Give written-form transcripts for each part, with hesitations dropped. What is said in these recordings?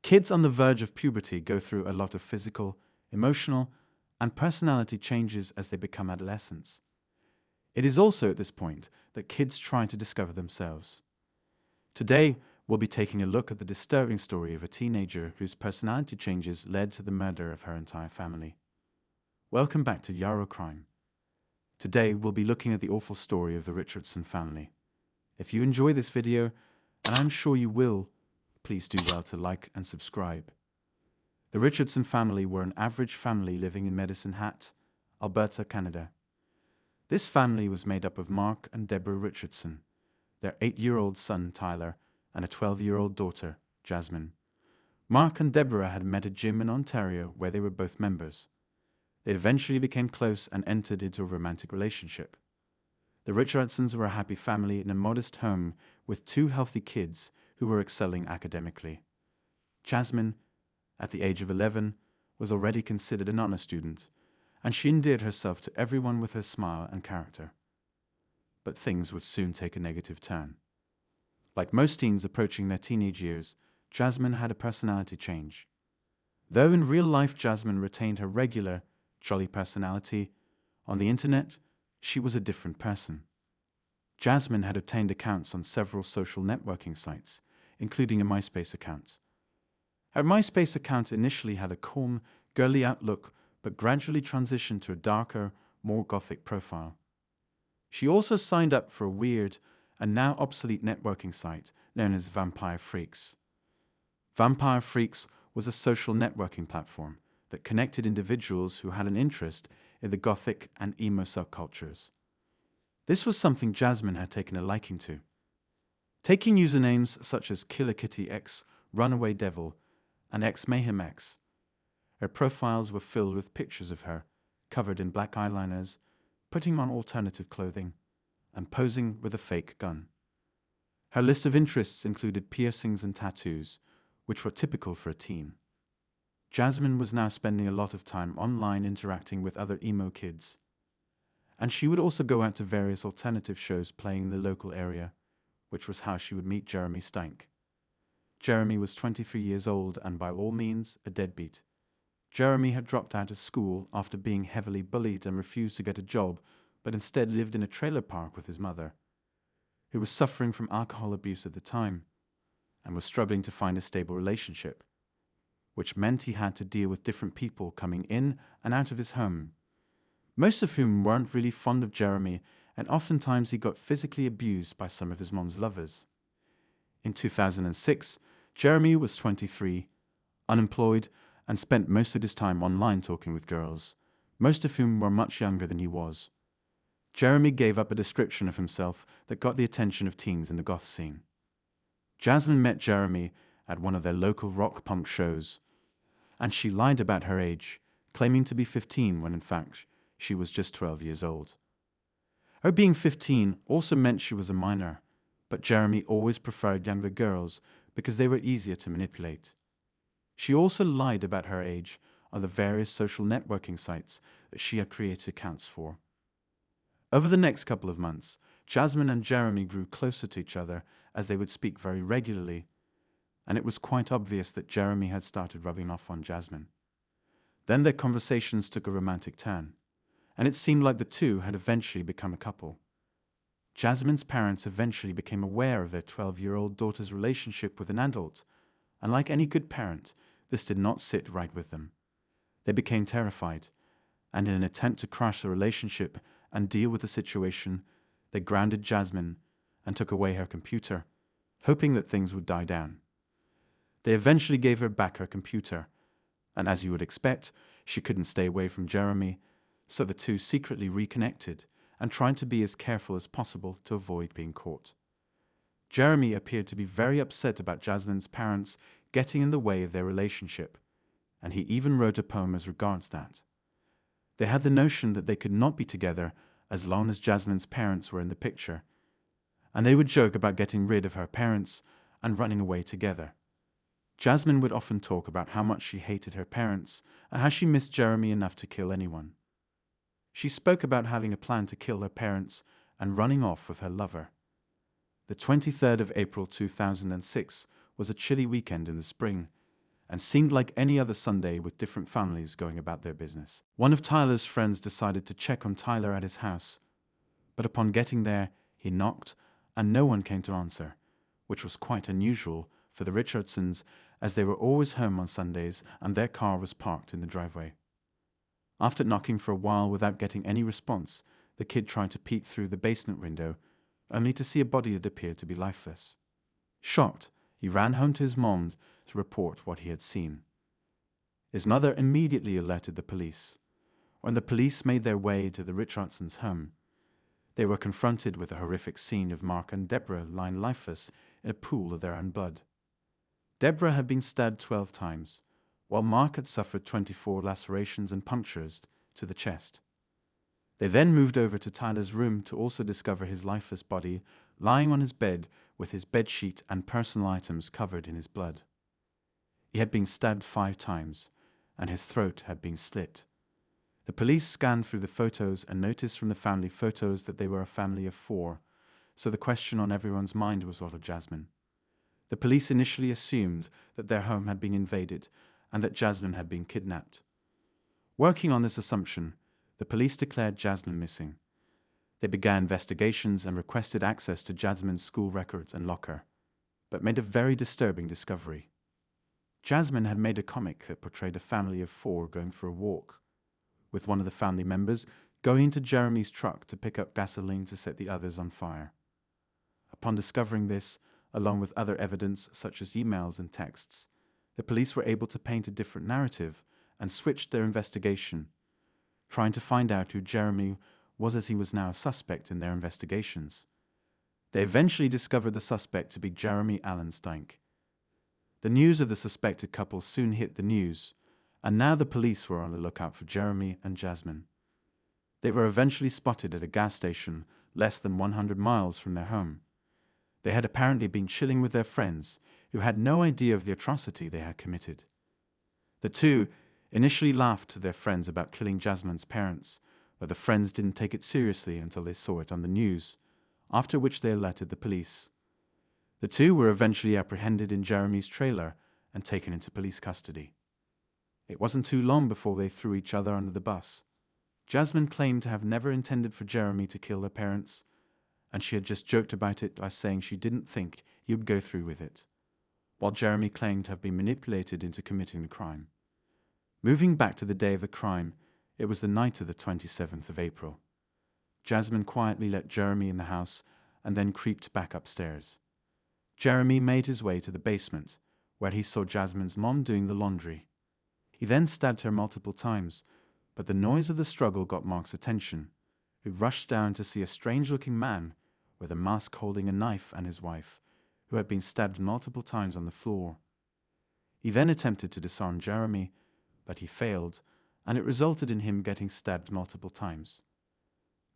Kids on the verge of puberty go through a lot of physical, emotional, and personality changes as they become adolescents. It is also at this point that kids try to discover themselves. Today, we'll be taking a look at the disturbing story of a teenager whose personality changes led to the murder of her entire family. Welcome back to YARO Crime. Today, we'll be looking at the awful story of the Richardson family. If you enjoy this video, and I'm sure you will, please do well to like and subscribe. The Richardson family were an average family living in Medicine Hat, Alberta, Canada. This family was made up of Marc and Debra Richardson, their 8-year-old son Tyler, and a 12-year-old daughter, Jasmine. Marc and Debra had met a gym in Ontario where they were both members. They eventually became close and entered into a romantic relationship. The Richardsons were a happy family in a modest home with 2 healthy kids who were excelling academically. Jasmine, at the age of 11, was already considered an honor student, and she endeared herself to everyone with her smile and character. But things would soon take a negative turn. Like most teens approaching their teenage years, Jasmine had a personality change. Though in real life Jasmine retained her regular, jolly personality, on the internet, she was a different person. Jasmine had obtained accounts on several social networking sites, including a MySpace account. Her MySpace account initially had a calm, girly outlook, but gradually transitioned to a darker, more gothic profile. She also signed up for a weird and now obsolete networking site known as Vampire Freaks. Vampire Freaks was a social networking platform that connected individuals who had an interest in the gothic and emo subcultures. This was something Jasmine had taken a liking to. Taking usernames such as Killer Kitty X, Runaway Devil, and X Mayhem X, her profiles were filled with pictures of her, covered in black eyeliners, putting on alternative clothing, and posing with a fake gun. Her list of interests included piercings and tattoos, which were typical for a teen. Jasmine was now spending a lot of time online interacting with other emo kids, and she would also go out to various alternative shows playing in the local area, which was how she would meet Jeremy Stank. Jeremy was 23 years old and by all means a deadbeat. Jeremy had dropped out of school after being heavily bullied and refused to get a job, but instead lived in a trailer park with his mother, who was suffering from alcohol abuse at the time and was struggling to find a stable relationship, which meant he had to deal with different people coming in and out of his home, most of whom weren't really fond of Jeremy, and oftentimes he got physically abused by some of his mom's lovers. In 2006, Jeremy was 23, unemployed, and spent most of his time online talking with girls, most of whom were much younger than he was. Jeremy gave up a description of himself that got the attention of teens in the goth scene. Jasmine met Jeremy at one of their local rock punk shows, and she lied about her age, claiming to be 15 when in fact she was just 12 years old. Her being 15 also meant she was a minor, but Jeremy always preferred younger girls because they were easier to manipulate. She also lied about her age on the various social networking sites that she had created accounts for. Over the next couple of months, Jasmine and Jeremy grew closer to each other as they would speak very regularly, and it was quite obvious that Jeremy had started rubbing off on Jasmine. Then their conversations took a romantic turn, and it seemed like the two had eventually become a couple. Jasmine's parents eventually became aware of their 12-year-old daughter's relationship with an adult, and like any good parent, this did not sit right with them. They became terrified, and in an attempt to crush the relationship and deal with the situation, they grounded Jasmine and took away her computer, hoping that things would die down. They eventually gave her back her computer, and as you would expect, she couldn't stay away from Jeremy, so the two secretly reconnected and tried to be as careful as possible to avoid being caught. Jeremy appeared to be very upset about Jasmine's parents getting in the way of their relationship, and he even wrote a poem as regards that. They had the notion that they could not be together as long as Jasmine's parents were in the picture, and they would joke about getting rid of her parents and running away together. Jasmine would often talk about how much she hated her parents and how she missed Jeremy enough to kill anyone. She spoke about having a plan to kill her parents and running off with her lover. The 23rd of April 2006 was a chilly weekend in the spring, and seemed like any other Sunday with different families going about their business. One of Tyler's friends decided to check on Tyler at his house, but upon getting there, he knocked and no one came to answer, which was quite unusual for the Richardsons, as they were always home on Sundays and their car was parked in the driveway. After knocking for a while without getting any response, the kid tried to peek through the basement window, only to see a body that appeared to be lifeless. Shocked, he ran home to his mom to report what he had seen. His mother immediately alerted the police. When the police made their way to the Richardsons' home, they were confronted with a horrific scene of Marc and Debra lying lifeless in a pool of their own blood. Debra had been stabbed 12 times, while Marc had suffered 24 lacerations and punctures to the chest. They then moved over to Tyler's room to also discover his lifeless body lying on his bed with his bedsheet and personal items covered in his blood. He had been stabbed 5 times, and his throat had been slit. The police scanned through the photos and noticed from the family photos that they were a family of 4, so the question on everyone's mind was that of Jasmine. The police initially assumed that their home had been invaded and that Jasmine had been kidnapped. Working on this assumption, the police declared Jasmine missing. They began investigations and requested access to Jasmine's school records and locker, but made a very disturbing discovery. Jasmine had made a comic that portrayed a family of 4 going for a walk, with one of the family members going into Jeremy's truck to pick up gasoline to set the others on fire. Upon discovering this, along with other evidence such as emails and texts, the police were able to paint a different narrative and switched their investigation, trying to find out who Jeremy was, as he was now a suspect in their investigations. They eventually discovered the suspect to be Jeremy Allen Steinck. The news of the suspected couple soon hit the news, and now the police were on the lookout for Jeremy and Jasmine. They were eventually spotted at a gas station less than 100 miles from their home. They had apparently been chilling with their friends, who had no idea of the atrocity they had committed. The two initially laughed to their friends about killing Jasmine's parents, but the friends didn't take it seriously until they saw it on the news, after which they alerted the police. The two were eventually apprehended in Jeremy's trailer and taken into police custody. It wasn't too long before they threw each other under the bus. Jasmine claimed to have never intended for Jeremy to kill her parents, and she had just joked about it by saying she didn't think he would go through with it, while Jeremy claimed to have been manipulated into committing the crime. Moving back to the day of the crime, it was the night of the 27th of April. Jasmine quietly let Jeremy in the house and then creeped back upstairs. Jeremy made his way to the basement, where he saw Jasmine's mom doing the laundry. He then stabbed her multiple times, but the noise of the struggle got Marc's attention, who rushed down to see a strange-looking man with a mask holding a knife and his wife, who had been stabbed multiple times on the floor. He then attempted to disarm Jeremy, but he failed, and it resulted in him getting stabbed multiple times.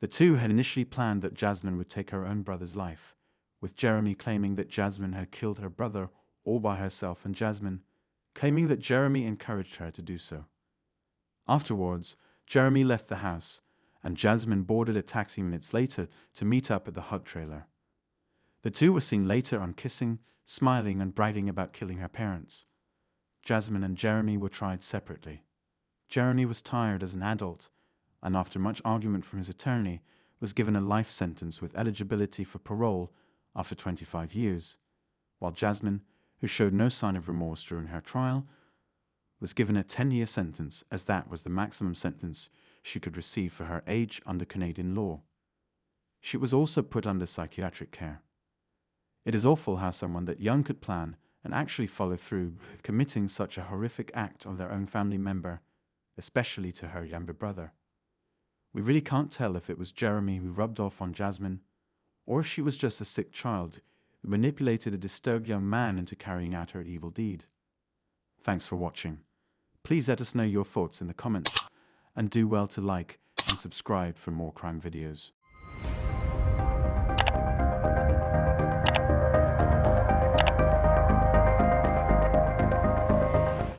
The two had initially planned that Jasmine would take her own brother's life, with Jeremy claiming that Jasmine had killed her brother all by herself, and Jasmine claiming that Jeremy encouraged her to do so. Afterwards, Jeremy left the house, and Jasmine boarded a taxi minutes later to meet up at the hot trailer. The two were seen later on kissing, smiling, and bragging about killing her parents. Jasmine and Jeremy were tried separately. Jeremy was tired as an adult, and after much argument from his attorney, was given a life sentence with eligibility for parole after 25 years, while Jasmine, who showed no sign of remorse during her trial, was given a 10-year sentence, as that was the maximum sentence she could receive for her age under Canadian law. She was also put under psychiatric care. It is awful how someone that young could plan and actually follow through with committing such a horrific act on their own family member, especially to her younger brother. We really can't tell if it was Jeremy who rubbed off on Jasmine, or if she was just a sick child who manipulated a disturbed young man into carrying out her evil deed. Thanks for watching. Please let us know your thoughts in the comments, and do well to like and subscribe for more crime videos.